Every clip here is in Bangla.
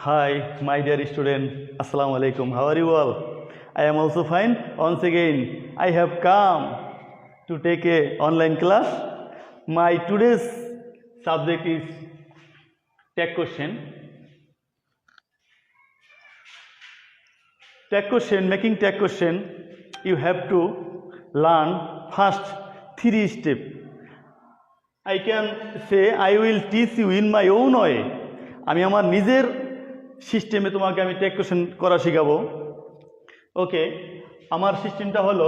Hi, my dear student. Assalamu alaikum. How are you all? I am also fine. Once again, I have come to take a online class. My today's subject is tag question. Tag question, making tag question, you have to learn first 3 steps. I can say I will teach you in my own way. আমি আমার নিজের সিস্টেমে তোমাকে আমি ট্যাগ কোশ্চেন করা শেখাবো। ওকে, আমার সিস্টেমটা হলো,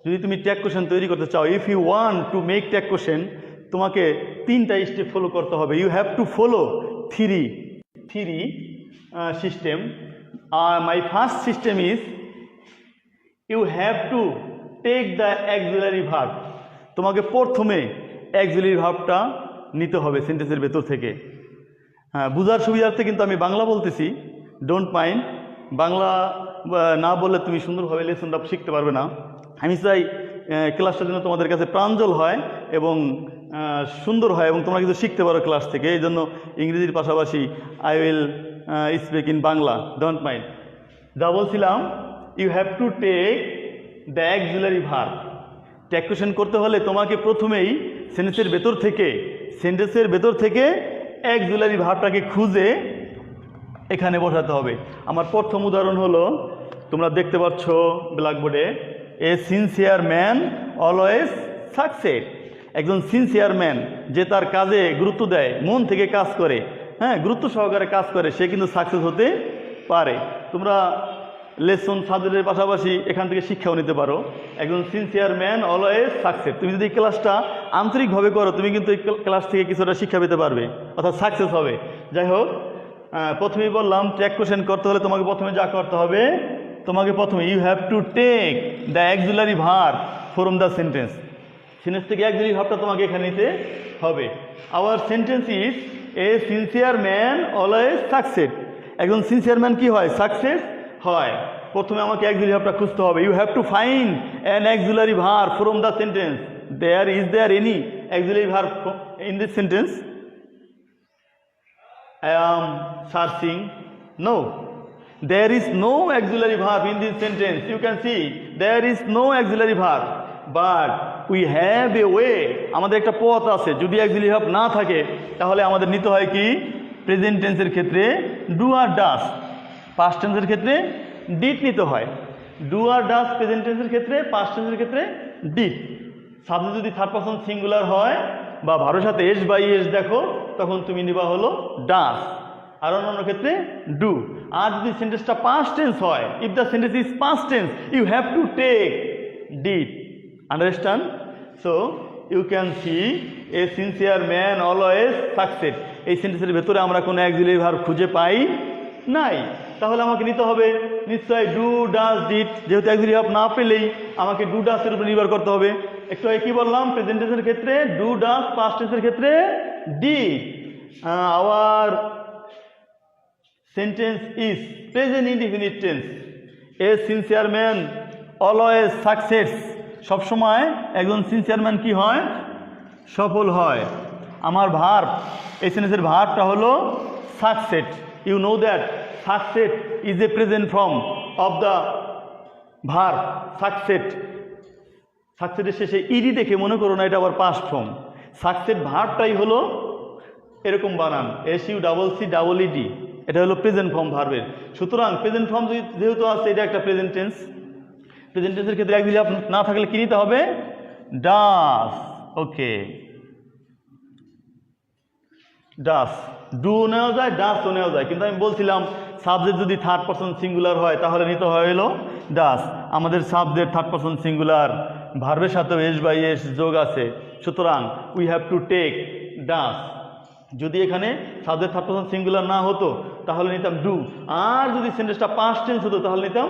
যদি তুমি ট্যাগ কোশ্চেন তৈরি করতে চাও, if you want to make tag question, তোমাকে 3টা স্টেপ ফলো করতে হবে। You have to follow three system. My first system is you have to take the auxiliary verb. তোমাকে প্রথমে অ্যাক্সিলারি ভার্বটা নিতে হবে সেন্টেন্সের ভেতর থেকে। হ্যাঁ, বুঝার সুবিধার্থে কিন্তু আমি বাংলা বলতেছি, ডোন্ট মাইন্ড। বাংলা না বললে তুমি সুন্দরভাবে লেসনটা শিখতে পারবে না। আমি চাই ক্লাসটা যেন তোমাদের কাছে প্রাঞ্জল হয় এবং সুন্দর হয় এবং তোমরা কিছু শিখতে পারো ক্লাস থেকে। এই জন্য ইংরেজির পাশাপাশি I will speak in Bangla, don't mind. যা বলছিলাম, you have to take the auxiliary verb. Tag question করতে হলে তোমাকে প্রথমেই সেন্টেন্সের ভেতর থেকে অ্যাক্সিলারি ভার্বটাকে খুঁজে এখানে বসাতে হবে। আমার প্রথম উদাহরণ হলো, তোমরা দেখতে পাচ্ছ ব্ল্যাকবোর্ডে, এ সিনসিয়ার ম্যান অলওয়েজ সাকসেস। একজন সিনসিয়ার ম্যান, যে তার কাজে গুরুত্ব দেয়, মন থেকে কাজ করে, হ্যাঁ, গুরুত্ব সহকারে কাজ করে, সে কিন্তু সাকসেস হতে পারে। তোমরা লেসন সাবজেক্টের পাশাপাশি এখান থেকে শিক্ষাও নিতে পারো। একজন সিনসিয়ার ম্যান অলওয়েজ সাকসেস। তুমি যদি এই ক্লাসটা আন্তরিকভাবে করো, তুমি কিন্তু এই ক্লাস থেকে কিছুটা শিক্ষা পেতে পারবে, অর্থাৎ সাকসেস হবে। যাই হোক, প্রথমেই বললাম ট্যাগ কোশ্চেন করতে হলে তোমাকে প্রথমে যা করতে হবে, তোমাকে প্রথমে you have to take the auxiliary verb from the sentence থেকে অ্যাক্সিলারি ভার্বটা তোমাকে এখানে নিতে হবে। Our sentence is a sincere man always success. একজন সিনসিয়ার ম্যান কি হয়? সাকসেস হয়। প্রথমে আমাকে অ্যাক্সিলারি ভার্বটা খুঁজতে হবে। You have to find an auxiliary verb from the sentence. Is there any auxiliary verb in this sentence? I am searching. No, there is no auxiliary verb in this sentence. You can see there is no auxiliary verb, but we have a way. আমাদের একটা পথ আছে। যদি auxiliary verb না থাকে, তাহলে আমাদের নিতে হয় কি? প্রেজেন্ট টেন্সের ক্ষেত্রে ডু আর ডাস, পাস্ট টেন্সের ক্ষেত্রে ডিড নিতে হয়। ডু আর ডাস প্রেজেন্ট টেন্সের ক্ষেত্রে, পাস্ট টেন্সের ক্ষেত্রে ডিড। সাবজেক্ট যদি থার্ড পারসন সিঙ্গুলার হয় বা ভার্বের সাথে এস বাই এস দেখো, তখন তুমি নিবা হলো ডাস, আর অন্যান্য ক্ষেত্রে ডু। আর যদি সেন্টেন্সটা পাস্ট টেন্স হয়, if the sentence is past tense, you have to take did. Understand? So you can see a sincere man always success. এই সেন্টেন্সের ভেতরে আমরা কোনো অ্যাক্সিলারি ভার্ব খুঁজে পাই নাই, তাহলে আমাকে নিতে হবে নিশ্চয় ডু ডাস ডিড। যেহেতু অ্যাক্সিলারি ভার্ব না পেলেই আমাকে ডু ডাসের উপর নির্ভর করতে হবে। একটু আগে কি বললাম? প্রেজেন্ট টেন্সের ক্ষেত্রে ডু ডাস, পাস্ট টেন্সের ক্ষেত্রে did. Our sentence is present indefinite tense. A sincere man always success. সবসময় একজন সিনসিয়ার ম্যান কি হয়? সফল হয়। আমার ভার্ব, এই সেন্টেন্সের ভার্বটা হলো success. You know that success is a present form of the verb success. সাকসেসের শেষে ইডি দেখে মনে করো না এটা আবার পাস্ট ফর্ম। সাকসেস ভার্বটাই হলো এরকম বানান, SUCCEED। এটা হলো প্রেজেন্ট ফর্ম ভার্বের। সুতরাং প্রেজেন্ট ফর্ম যেহেতু আছে, এটা একটা প্রেজেন্ট টেন্স। প্রেজেন্ট টেন্সের ক্ষেত্রে অ্যাক্সিলারি ভার্ব না থাকলে কি নিতে হবে? ডাস। ওকে, ডাস। ডু নেওয়া যায়, ডাসও নেওয়া যায়, কিন্তু আমি বলছিলাম সাবজেক্ট যদি থার্ড পারসন সিঙ্গুলার হয়, তাহলে নিতে হয় হলো ডাস। আমাদের সাবজেক্ট থার্ড পারসন সিঙ্গুলার, ভার্বের সাথেও এস বাই এস যোগ আছে, সুতরাং উই হ্যাভ টু টেক ডাস। যদি এখানে সাবজেক্ট থার্ড পারসন সিঙ্গুলার না হতো, তাহলে নিতাম ডু। আর যদি সেন্টেন্সটা পাস্ট টেন্স হতো, তাহলে নিতাম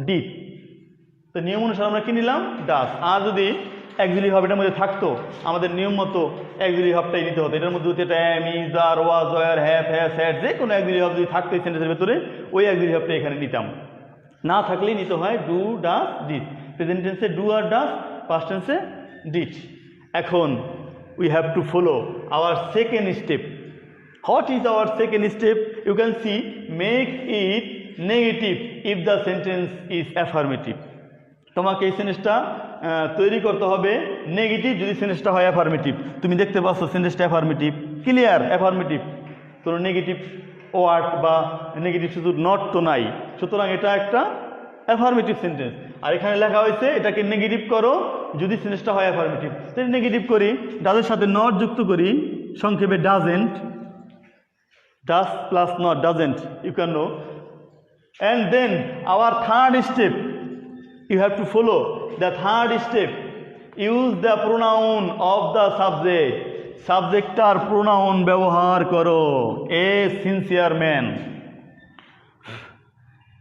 ডিড। তো নিয়ম অনুসারে আমরা কি নিলাম? ডাস। আর যদি অ্যাক্সিলারি ভার্ব এটার মধ্যে থাকতো, আমাদের নিয়ম মতো অ্যাক্সিলারি ভার্বটাই নিতে হতো। এটার মধ্যে এটা am, is, are, was, were, have, has, had, যে কোনো অ্যাক্সিলারি ভার্ব যদি থাকতো এই সেন্টেন্সের ভেতরে, ওই অ্যাক্সিলারি ভার্বটা এখানে নিতাম। না থাকলেই নিতে হয় ডু ডাস ডিড। প্রেজেন্ট টেন্সে ডু আর ডাস, পাস্ট টেন্সে ডিড। এখন we have to follow our second step. What is our second step? You can see, make it negative if the sentence is affirmative. তোমাকে এই সেন্টেন্সটা তৈরি করতে হবে নেগেটিভ যদি সেন্টেন্সটা হয় অ্যাফার্মেটিভ। তুমি দেখতে পাচ্ছ সেন্টেন্সটা অ্যাফার্মেটিভ, ক্লিয়ার অ্যাফার্মেটিভ, কোনো নেগেটিভ ওয়ার্ড বা নেগেটিভ শুধু নট তো নাই, সুতরাং এটা একটা অ্যাফার্মেটিভ সেন্টেন্স। আর এখানে লেখা হয়েছে এটাকে নেগেটিভ করো যদি সেন্টেন্সটা হয় অ্যাফার্মেটিভ। তাহলে নেগেটিভ করি, ডাজের সাথে নট যুক্ত করি, সংক্ষেপে doesn't, does plus not doesn't, you can know. And then our third step, you have to follow the third step. Use the pronoun of the subject. সাবজেক্টটার pronoun ব্যবহার করো। A sincere man.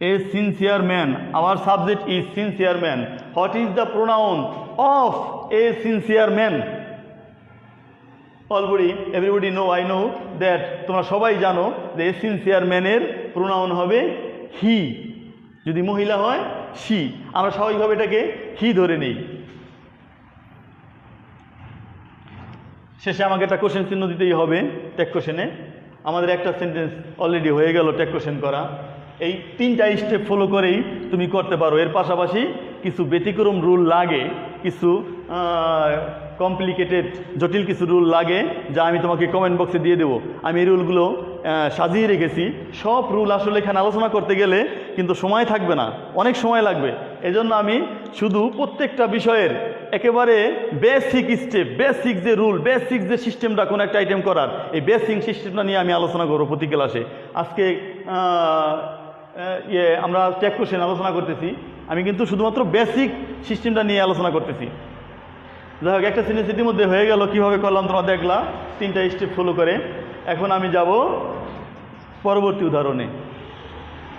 A sincere man. Our subject is sincere man. What is the pronoun of a sincere man? Already everybody know, I know that তোমরা সবাই জানো যে a sincere man এর pronoun হবে he, যদি মহিলা হয় she, আমরা স্বাভাবিকভাবে এটাকে হি ধরে নেই। শেষে আমাকে একটা কোশ্চেন চিহ্ন দিতেই হবে ট্যাগ কোশ্চেনে। আমাদের একটা সেন্টেন্স অলরেডি হয়ে গেল ট্যাগ কোশ্চেন করা। এই তিনটা স্টেপ ফলো করেই তুমি করতে পারো। এর পাশাপাশি কিছু ব্যতিক্রম রুল লাগে, কিছু কমপ্লিকেটেড জটিল কিছু রুল লাগে যা আমি তোমাকে কমেন্ট বক্সে দিয়ে দেবো। আমি এই রুলগুলো সাজিয়ে রেখেছি। সব রুল আসলে এখানে আলোচনা করতে গেলে কিন্তু সময় থাকবে না, অনেক সময় লাগবে। এজন্য আমি শুধু প্রত্যেকটা বিষয়ের একেবারে বেসিক স্টেপ, বেসিক যে রুল, বেসিক যে সিস্টেমটা কোনো একটা আইটেম করার, এই বেসিক সিস্টেমটা নিয়ে আমি আলোচনা করবো প্রতি ক্লাসে। আজকে আমরা ট্যাগ কোশ্চেন আলোচনা করতেছি, আমি কিন্তু শুধুমাত্র বেসিক সিস্টেমটা নিয়ে আলোচনা করতেছি। যাই হোক, একটা সেন্টেন্স ইতিমধ্যে হয়ে গেল, কীভাবে করলাম তোমরা দেখলা তিনটা স্টেপ ফলো করে। এখন আমি যাব পরবর্তী উদাহরণে।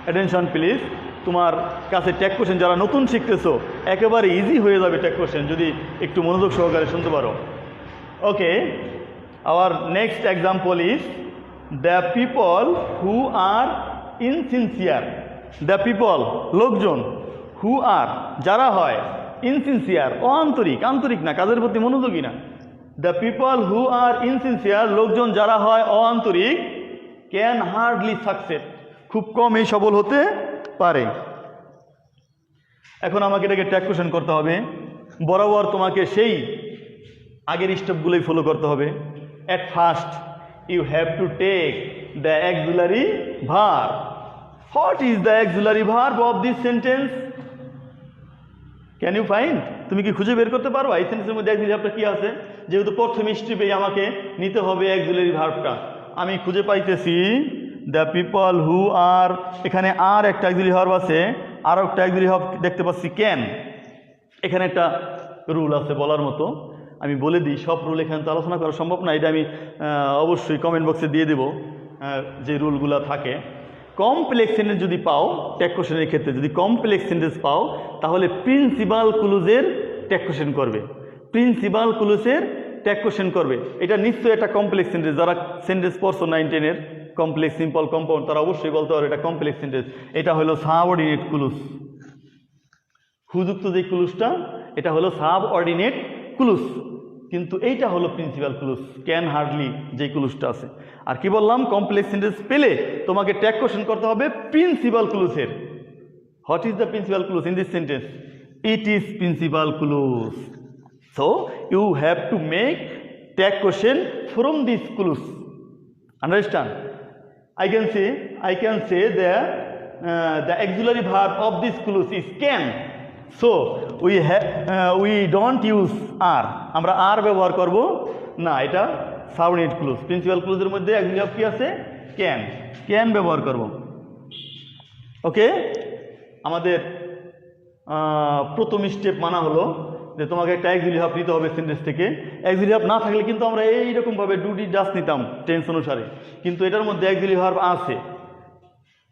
অ্যাটেনশন প্লিজ, তোমার কাছে ট্যাগ কোশ্চেন যারা নতুন শিখতেছো একেবারে ইজি হয়ে যাবে ট্যাগ কোশ্চেন যদি একটু মনোযোগ সহকারে শুনতে পারো। Okay, our next example is the people who are insincere. The people লোকজন, হু আর যারা হয়, ইনসিনসিয়ার অআন্তরিক, আন্তরিক না, কাজের প্রতি মনোযোগী না। দ্য পিপল হু আর ইনসিনসিয়ার লোকজন যারা হয় অআন্তরিক, ক্যান হার্ডলি সাকসেস খুব কমই সফল হতে পারে। এখন আমাকে এটাকে ট্যাগ কোশ্চেন করতে হবে। বরাবর তোমাকে সেই আগের স্টেপগুলোই ফলো করতে হবে। At first you have to take the auxiliary verb. What is the auxiliary verb of this sentence? Can you find? তুমি কি খুঁজে বের করতে পারো এই সেন্টেন্সের মধ্যে অ্যাক্সিলারি ভার্বটা কি আছে? যেহেতু প্রথম স্টেপেই আমাকে নিতে হবে অ্যাক্সিলারি ভার্বটা। আমি খুঁজে পাইতেছি দ্য পিপল হু আর, এখানে আর একটা অ্যাক্সিলারি ভার্ব আছে, আরও একটা অ্যাক্সিলারি ভার্ব দেখতে পাচ্ছি ক্যান। এখানে একটা রুল আছে বলার মতো, আমি বলে দিই। সব রুল এখানে তো আলোচনা করা সম্ভব না, এটা আমি অবশ্যই কমেন্ট বক্সে দিয়ে দেবো যে রুলগুলো থাকে। কমপ্লেক্স সেন্টেন্স যদি পাও, ট্যাগ কোশ্চেনের ক্ষেত্রে যদি কমপ্লেক্স সেন্টেন্স পাও তাহলে প্রিন্সিপাল ক্লুজের ট্যাগ কোশ্চেন করবে, প্রিন্সিপাল ক্লুজের ট্যাগ কোশ্চেন করবে। এটা নিশ্চয়ই একটা কমপ্লেক্স সেন্টেন্স। যারা সেন্টেন্স পড়ছো 9-10-এর কমপ্লেক্স, সিম্পল, কম্পাউন্ড, তারা অবশ্যই বলতে পারবে এটা কমপ্লেক্স সেন্টেন্স। এটা হলো সাবঅর্ডিনেট ক্লুজ। হুযুক্ত যে ক্লুজটা এটা হলো সাবঅর্ডিনেট ক্লুজ, কিন্তু এইটা হলো প্রিন্সিপাল ক্লুজ, ক্যান হার্ডলি যে ক্লুজটা আছে। আর কি বললাম, কমপ্লেক্স সেন্টেন্স পেলে তোমাকে ট্যাগ কোশ্চেন করতে হবে প্রিন্সিপাল ক্লুজের। What is the principal clause in this sentence? It is principal clause. So you have to make tag question from this clause. Understand? I can say the auxiliary verb of this clause is can. So we don't use are. আমরা আর ব্যবহার করব না, এটা সাবঅর্ডিনেট ক্লুজ। প্রিন্সিপাল ক্লুজের মধ্যে auxiliary verb কি আছে? ক্যান ব্যবহার করব। ওকে, আমাদের প্রথম স্টেপ মানা হলো যে তোমাকে একটা auxiliary verb নিতে হবে সেন্টেন্স থেকে। auxiliary verb না থাকলে কিন্তু আমরা এইরকমভাবে ডুটি ডাস নিতাম টেন্স অনুসারে, কিন্তু এটার মধ্যে auxiliary verb আছে।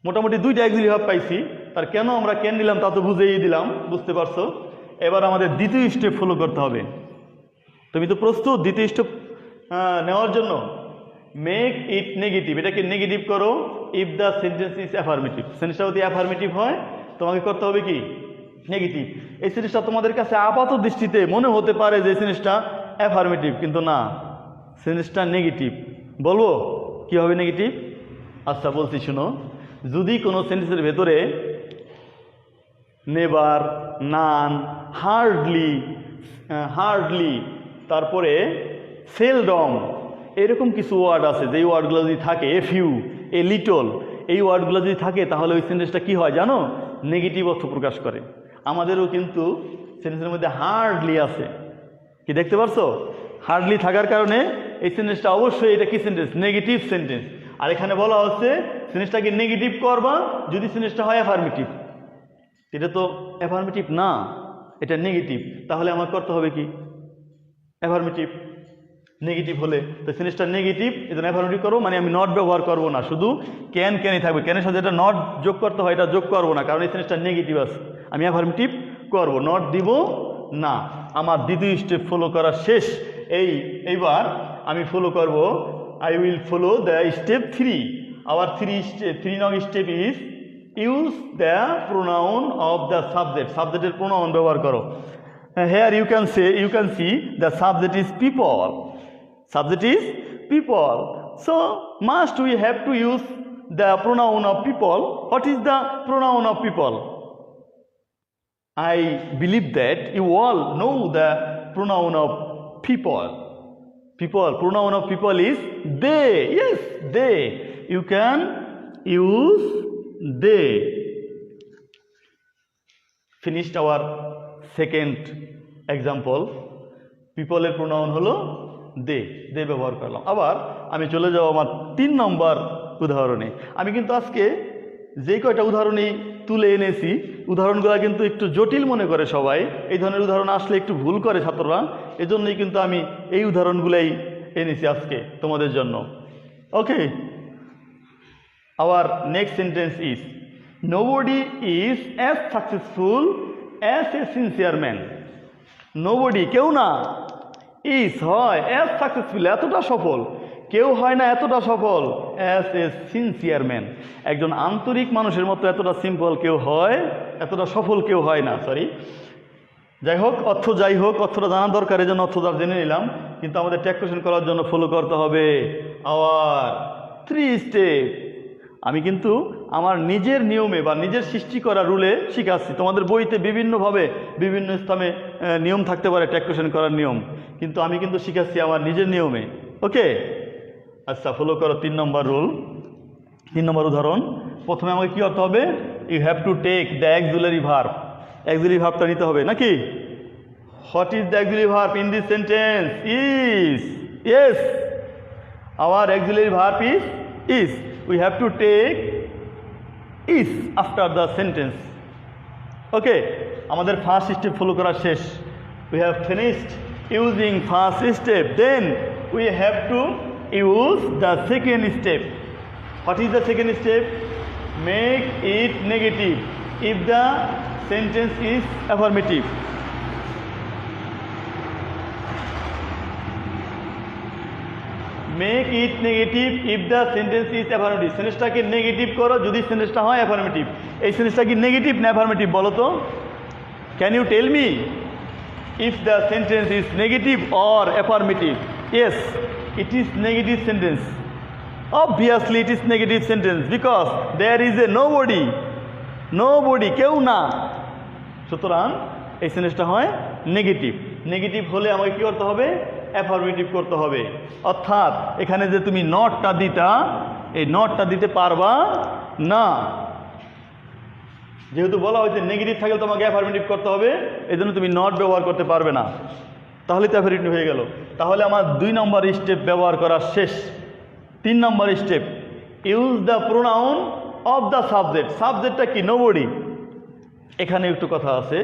মোটামুটি দুইটা auxiliary verb পাইছি, তার কেন আমরা ক্যান নিলাম তা তো বুঝেই দিলাম, বুঝতে পারছো। এবার আমাদের দ্বিতীয় স্টেপ ফলো করতে হবে। তুমি তো প্রস্তুত দ্বিতীয় স্টেপ নেওয়ার জন্য? Make it negative. এটাকে নেগেটিভ করো if the sentence is affirmative. সেন্টেন্সটা যদি অ্যাফার্মেটিভ হয় তোমাকে করতে হবে কি? নেগেটিভ। এই সেন্টেন্সটা তোমাদের কাছে আপাত দৃষ্টিতে মনে হতে পারে যে সেন্টেন্সটা অ্যাফার্মেটিভ, কিন্তু না, সেন্টেন্সটা নেগেটিভ। বলবো কি হবে নেগেটিভ? আচ্ছা বলছি শুনো, যদি কোনো সেন্টেন্সের ভেতরে নেভার, নান, হার্ডলি তারপরে সেলডম এরকম কিছু ওয়ার্ড আছে, যেই ওয়ার্ডগুলো যদি থাকে, এ ফিউ, এ লিটল, এই ওয়ার্ডগুলো যদি থাকে তাহলে ওই সেন্টেন্সটা কী হয় জানো? নেগেটিভ অর্থ প্রকাশ করে। আমাদেরও কিন্তু সেন্টেন্সের মধ্যে হার্ডলি আছে, কি দেখতে পারছো? হার্ডলি থাকার কারণে এই সেন্টেন্সটা অবশ্যই এটা কি সেন্টেন্স? Negative sentence. আর এখানে বলা হচ্ছে সেন্টেন্সটাকে নেগেটিভ করবা যদি সেন্টেন্সটা হয় অ্যাফার্মেটিভ। এটা তো অ্যাফার্মেটিভ না, এটা নেগেটিভ, তাহলে আমার করতে হবে কি? অ্যাফার্মেটিভ। নেগেটিভ হলে তো সেন্টেন্সটা নেগেটিভ, এটা অ্যাফার্মেটিভ করবো, মানে আমি নট ব্যবহার করবো না, শুধু ক্যানই থাকবে। ক্যানের সাথে এটা নট যোগ করতে হয়, এটা যোগ করবো না, কারণ এই সেন্টেন্সটা নেগেটিভ আছে। আমি অ্যাফার্মেটিভ করবো, নট দিব না। আমার দ্বিতীয় স্টেপ ফলো করা শেষ। এইবার আমি ফলো করব, I will follow the step 3। Our 3 নং step is use the pronoun of the subject. সাবজেক্টের প্রোনাউন ব্যবহার করো। Here you can see the subject is people. Subject is people. So must we have to use the pronoun of people? What is the pronoun of people? I believe that you all know the pronoun of people. Pronoun of people is they. Yes, they. You can use they. Finished our second example. পিপলের প্রোনাউন হলো দে ব্যবহার করলাম। আবার আমি চলে যাব আমার 3 নম্বর উদাহরণে। আমি কিন্তু আজকে যে কয়টা উদাহরণই তুলে এনেছি, উদাহরণগুলো কিন্তু একটু জটিল মনে করে সবাই। এই ধরনের উদাহরণ আসলে একটু ভুল করে ছাত্ররা, এজন্যই কিন্তু আমি এই উদাহরণগুলোই এনেছি আজকে তোমাদের জন্য। Okay, our next sentence is nobody is as successful as a sincere man. Nobody, কেউ না, is হয় as successful, এতটা সফল, কেউ হয় না এতটা সফল, as a sincere man, একজন আন্তরিক মানুষের মতো এতটা সিম্পল কেউ হয়, এতটা সফল কেউ হয় না। সরি, যাই হোক, অর্থটা জানা দরকার, এই জন্য অর্থটা জেনে নিলাম। কিন্তু আমাদের ট্যাগ কোয়েশ্চেন করার জন্য ফলো করতে হবে আওয়ার 3 স্টেপ। আমি কিন্তু আমার নিজের নিয়মে বা নিজের সৃষ্টি করা রুলে শিখাচ্ছি। তোমাদের বইতে বিভিন্নভাবে বিভিন্ন স্থানে নিয়ম থাকতে পারে ট্যাগ কোয়েশ্চেন করার নিয়ম, কিন্তু আমি কিন্তু শিখাচ্ছি আমার নিজের নিয়মে। ওকে, আচ্ছা ফলো করো 3 নম্বর রুল। 3 নম্বর উদাহরণ, প্রথমে আমাকে কী করতে হবে? You have to take the auxiliary verb. Auxiliary ভার্বটা নিতে হবে নাকি? What is the auxiliary verb in this sentence? Is. Yes, our auxiliary verb is. We have to take is after the sentence. Okay, আমাদের ফার্স্ট স্টেপ ফলো করা শেষ। We have finished using first step. Then we have to use the second step. What is the second step? Make it negative if the sentence is affirmative. Make it negative if the sentence is affirmative. সেন্টেন্সটাকে নেগেটিভ করো যদি সেন্টেন্সটা হয় অ্যাফার্মেটিভ। এই সেন্টেন্সটা কি নেগেটিভ না অ্যাফার্মেটিভ বলো তো? Can you tell me if the sentence is negative or affirmative? Yes, it is negative sentence. Obviously it is negative sentence because there is a nobody, কেউ না। সুতরাং এই সেন্টেন্সটা হয় নেগেটিভ। নেগেটিভ হলে আমাকে কী করতে হবে? অ্যাফার্মেটিভ করতে হবে। অর্থাৎ এখানে যে তুমি নটটা দিতা, এই নটটা দিতে পারবা না, যেহেতু বলা হয়েছে নেগেটিভ থাকলে তোমাকে অ্যাফার্মেটিভ করতে হবে, এই জন্য তুমি নট ব্যবহার করতে পারবে না, তাহলে তো অ্যাফার্মেটিভ হয়ে গেল। তাহলে আমার 2 নম্বর স্টেপ ব্যবহার করা শেষ। 3 নম্বর step, use the pronoun of the subject. সাবজেক্টটা কি? নোবডি। এখানে একটু কথা আছে,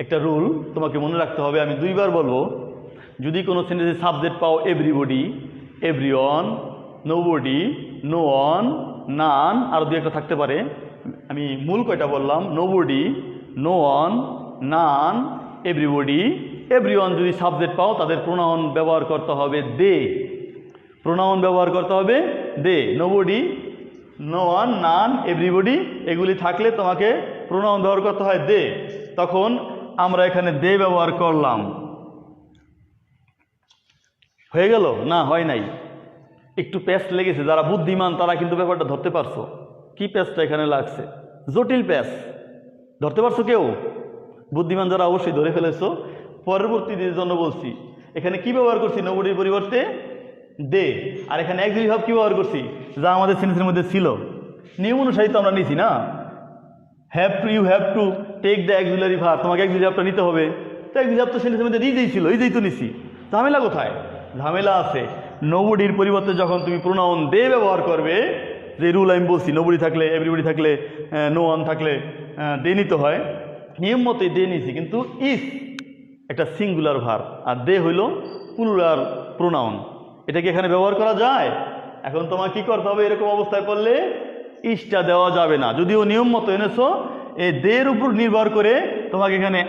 একটা রুল তোমাকে মনে রাখতে হবে, আমি 2 বার বলবো। যদি কোনো সেন্টেন্সে সাবজেক্ট পাও everybody, everyone, nobody, no one, none, আরও 2 একটা থাকতে পারে, আমি মূল কয়টা বললাম, nobody, no one, none, everybody, everyone যদি সাবজেক্ট পাও তাদের প্রোনাউন ব্যবহার করতে হবে দে। প্রোনাউন ব্যবহার করতে হবে দে। Nobody, no one, none, everybody এগুলি থাকলে তোমাকে প্রোনাউন ব্যবহার করতে হয় দে। তখন আমরা এখানে দে ব্যবহার করলাম, হয়ে গেল? না, হয় নাই। একটু প্যাচ লেগেছে, যারা বুদ্ধিমান তারা কিন্তু ব্যাপারটা ধরতে পারছো। কি প্যাচটা এখানে লাগছে? জটিল প্যাচ। ধরতে পারছো কেউ? বুদ্ধিমান যারা অবশ্যই ধরে ফেলেছো। পরবর্তীদের জন্য বলছি, এখানে কি ব্যবহার করছি? নবডির পরিবর্তে দে। আর এখানে অ্যাক্সিলারি ভার্ব কি ব্যবহার করছি? যা আমাদের সেন্টেন্সের মধ্যে ছিল। নিয়ম অনুসারে তো আমরা নিছি না। You have to take the auxiliary verb, তোমাকে অ্যাক্সিলারি ভার্বটা নিতে হবে। তো অ্যাক্সিলারি ভার্ব তো সেন্টেন্সের মধ্যে নিজেই ছিল, এই যেই তো নিছি। ঝামেলা কোথায়? ঝামেলা আছে নবডির পরিবর্তে যখন তুমি প্রোনাউন দে ব্যবহার করবে, যে রুল আমি বলছি, নবডি থাকলে, এভরিবডি থাকলে, নো ওয়ান থাকলে দে নিতে হয়। নিয়ম মতোই দে নিছি, কিন্তু ইস একটা সিঙ্গুলার ভার্ব আর দে হইল প্লুরাল প্রোনাউন। এটা কি এখানে ব্যবহার করা যায়? এখন তোমার কি করতে হবে? এরকম অবস্থায় পড়লে ইসটা দেওয়া যাবে না, যদিও নিয়ম মতো এনেছো। এই দের উপর নির্ভর করে তোমাকে এখানে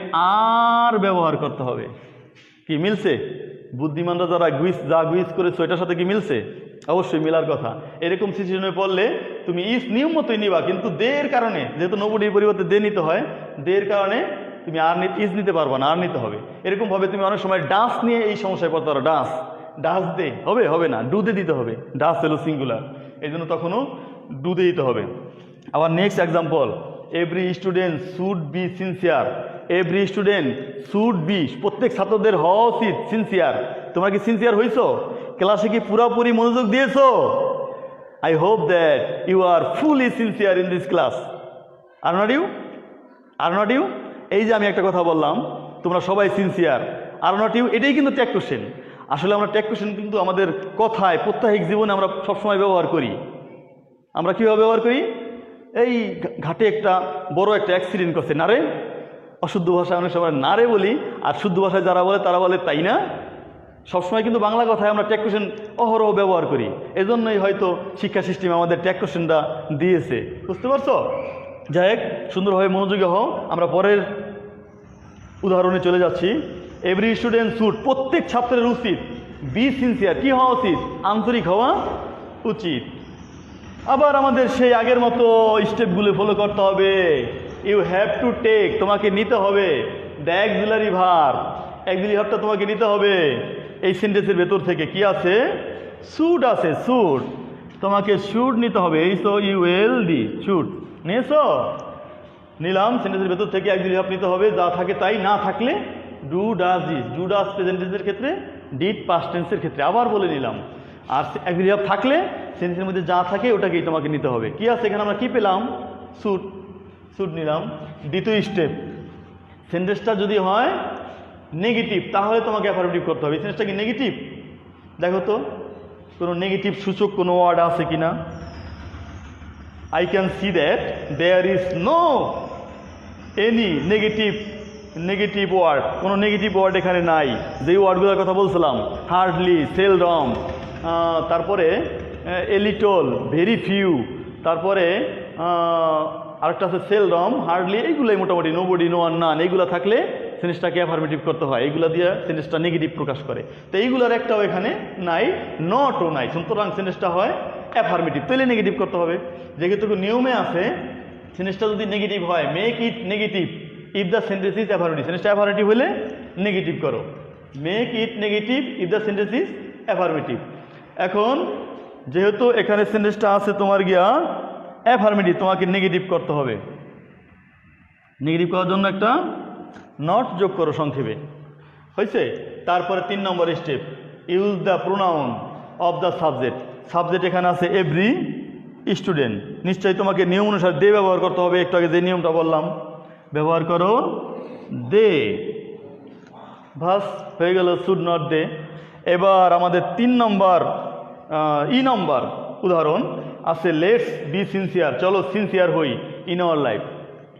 আর ব্যবহার করতে হবে। কি মিলছে? বুদ্ধিমানরা যারা গুইজ করেছো এটার সাথে কি মিলছে? অবশ্যই মিলার কথা। এরকম সিচুয়েশনে পড়লে তুমি ইস নিয়ম মতোই নিবা, কিন্তু দের কারণে, যেহেতু নবডির পরিবর্তে দে নিতে হয়, দের কারণে তুমি আর ইস নিতে পারবা না, আর নিতে হবে। এরকমভাবে তুমি অনেক সময় ডাস নিয়ে এই সমস্যায় পড়তে পারো। ডাস দে হবে না, ডু দে দিতে হবে। ডাস হলো সিঙ্গুলার, এই জন্য তখনও ডু দে দিতে হবে। আবার next example, every student should be sincere. Every student should be, প্রত্যেক ছাত্রদের হওয়া উচিত সিনসিয়ার। তোমরা কি সিনসিয়ার হইছো? ক্লাসে কি পুরোপুরি মনোযোগ দিয়েছো? I hope that you are fully sincere in this class. Are not you? Are not you? এই যে আমি একটা কথা বললাম, তোমরা সবাই সিনসিয়ার, আর নট ইউ, এটাই কিন্তু ট্যাগ কোশ্চেন। আসলে আমরা ট্যাগ কোশ্চেন কিন্তু আমাদের কথায়, প্রত্যাহিক জীবনে আমরা সবসময় ব্যবহার করি। আমরা কীভাবে ব্যবহার করি? এই ঘাটে একটা বড় একটা অ্যাক্সিডেন্ট করছে, না রে। অশুদ্ধ ভাষায় অনেক সময় না রে বলি, আর শুদ্ধ ভাষায় যারা বলে তারা বলে তাই না। সবসময় কিন্তু বাংলা কথায় আমরা ট্যাগ কোশ্চেন অহরহ ব্যবহার করি। এজন্যই হয়তো শিক্ষা সিস্টেমে আমাদের ট্যাগ কোশ্চেনটা দিয়েছে। বুঝতে পারছো? যাই হোক, সুন্দরভাবে মনোযোগী হও। আমরা পরের উদাহরণে চলে যাচ্ছি। এভরি স্টুডেন্ট শুড, প্রত্যেক ছাত্রের উচিত, বি সিনসিয়ার, কি হওয়া উচিত? আন্তরিক হওয়া উচিত। আবার আমাদের সেই আগের মতো স্টেপগুলো ফলো করতে হবে। ইউ হ্যাভ টু টেক, তোমাকে নিতে হবে দ্য অ্যাক্সিলারি ভার্ব, অ্যাক্সিলারি ভার্বটা তোমাকে নিতে হবে। এই সেন্টেন্সের ভেতর থেকে কি আছে? শুড আছে, শুড। তোমাকে শুড নিতে হবে, SOULD, শুড। নিয়েছো? নিলাম। সেন্টেন্সের ভেতর থেকে অ্যাক্সিলারি ভার্ব নিতে হবে, যা থাকে তাই, না থাকলে do does did, do does present টেন্সের ক্ষেত্রে, ডিড পাস্ট টেন্সের ক্ষেত্রে। আবার বলে নিলাম। আর অ্যাক্সিলারি ভার্ব থাকলে সেন্টেন্সের মধ্যে যা থাকে ওটাকেই তোমাকে নিতে হবে। কি আছে এখানে? আমরা কি পেলাম? শুড, শুড নিলাম। দ্বিতীয় স্টেপ, সেন্টেন্সটা যদি হয় নেগেটিভ তাহলে তোমাকে অ্যাফার্মেটিভ করতে হবে। সেন্টেন্সটা কি নেগেটিভ? দেখো তো কোনো নেগেটিভ সূচক কোনো ওয়ার্ড আছে কিনা। I can see that there is no any negative word, কোনো নেগেটিভ ওয়ার্ড এখানে নাই। যেই ওয়ার্ডগুলোর কথা বলছিলাম, হার্ডলি, সেলডম, তারপরে এ লিটল, ভেরি ফিউ, তারপরে আরেকটা আছে সেলডম, হার্ডলি, এইগুলোই মোটামুটি, নোবডি, নো ওয়ান, নান, এইগুলো থাকলে সেন্টেন্সটাকে অ্যাফার্মেটিভ করতে হয়। এইগুলো দিয়ে সেন্টেন্সটা নেগেটিভ প্রকাশ করে। তো এইগুলোর একটাও এখানে নাই, নটও নাই। সুতরাং সেন্টেন্সটা হয় অ্যাফার্মেটিভ, তাহলে নেগেটিভ করতে হবে। যেহেতু নিয়মে আছে সেন্টেন্সটা যদি নেগেটিভ হয়, make it negative if the sentence is affirmative. সেন্টেন্সটা অ্যাফার্মেটিভ হলে নেগেটিভ করো। Make it negative if the sentence is affirmative. এখন যেহেতু এখানে সেন্টেন্সটা আছে তোমার গিয়া অ্যাফার্মেটিভ, তোমাকে নেগেটিভ করতে হবে। নেগেটিভ করার জন্য একটা নট যোগ করো সংক্ষেপে, হয়েছে? তারপরে 3 নম্বর step, use the pronoun of the subject. Subject এখানে আছে এভরি স্টুডেন্ট, নিশ্চয়ই তোমাকে নিয়ম অনুসারে দে ব্যবহার করতে হবে। একটু আগে যে নিয়মটা বললাম, ব্যবহার করো দে। ভাস হয়ে গেল শুড নট দে। এবার আমাদের 3 নম্বর নম্বর উদাহরণ আছে, লেটস বি সিনসিয়ার। চলো সিনসিয়ার হই ইন আওয়ার লাইফ,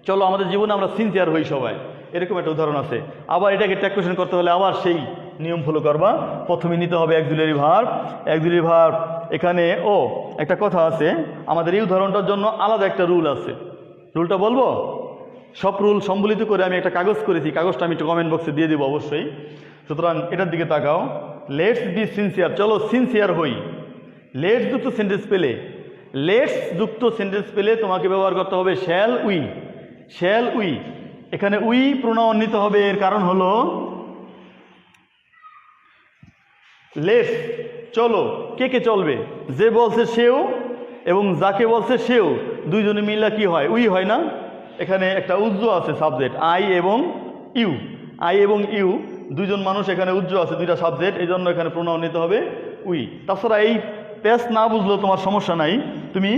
চলো আমাদের জীবনে আমরা সিনসিয়ার হই সবাই। এরকম একটা উদাহরণ আছে। আবার এটাকে ট্যাগ কোশ্চেন করতে হলে আবার সেই নিয়ম ফলো করবা। প্রথমে নিতে হবে অ্যাক্সিলারি ভার্ব। অ্যাক্সিলারি ভার্ব এখানে একটা কথা আছে, আমাদের এই উদাহরণটার জন্য আলাদা একটা রুল আছে। রুলটা বলবো? সব রুল সম্বলিত করে আমি একটা কাগজ করেছি, কাগজটা আমি একটু কমেন্ট বক্সে দিয়ে দেবো অবশ্যই। সুতরাং এটার দিকে তাকাও। লেটস বি সিনসিয়ার, চলো সিনসিয়ার হই। লেটস যুক্ত সেন্টেন্স পেলে, লেটস যুক্ত সেন্টেন্স পেলে তোমাকে ব্যবহার করতে হবে শ্যাল উই। শ্যাল উই, এখানে উই প্রোনাউন নিতে হবে। এর কারণ হলো লেটস চলো, কে কে চলবে? যে বলছে সেও এবং যাকে বলছে সেও, দুইজনে মিলা কি হয়? উই হয় না? এখানে একটা উজ্জ আছে সাবজেক্ট, আই এবং ইউ। আই এবং ইউ দুইজন মানুষ এখানে উজ্জ আছে, দুইটা সাবজেক্ট, এই জন্য এখানে প্রোনাউন নিতে হবে উই। তাছাড়া এই প্যাস না বুঝলেও তোমার সমস্যা নাই, তুমি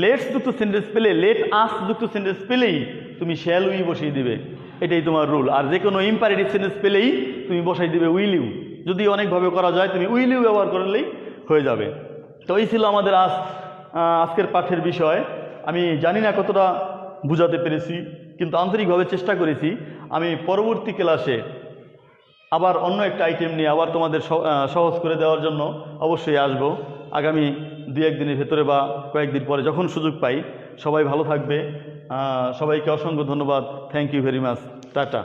লেটস যুক্ত সেন্টেন্স পেলে, লেট আস যুক্ত সেন্টেন্স পেলেই তুমি শ্যাল উই বসিয়ে দিবে, এটাই তোমার রুল। আর যে কোনো ইম্পারেটিভ সেন্টেন্স পেলেই তুমি বসাই দিবে উইল ইউ। যদি অনেকভাবে করা যায় তুমি উইল ইউ ব্যবহার করলেই হয়ে যাবে। তো এই ছিল আমাদের আজকের পাঠের বিষয়। আমি জানি না কতটা বুঝাতে পেরেছি, কিন্তু আন্তরিকভাবে চেষ্টা করেছি। আমি পরবর্তী ক্লাসে আবার অন্য একটা আইটেম নিয়ে আবার তোমাদের সহজ করে দেওয়ার জন্য অবশ্যই আসব আগামী 2-1 দিনের ভেতরে বা কয়েকদিন পরে যখন সুযোগ পাই। সবাই ভালো থাকবে, সবাইকে অসংখ্য ধন্যবাদ। Thank you very much. Tata.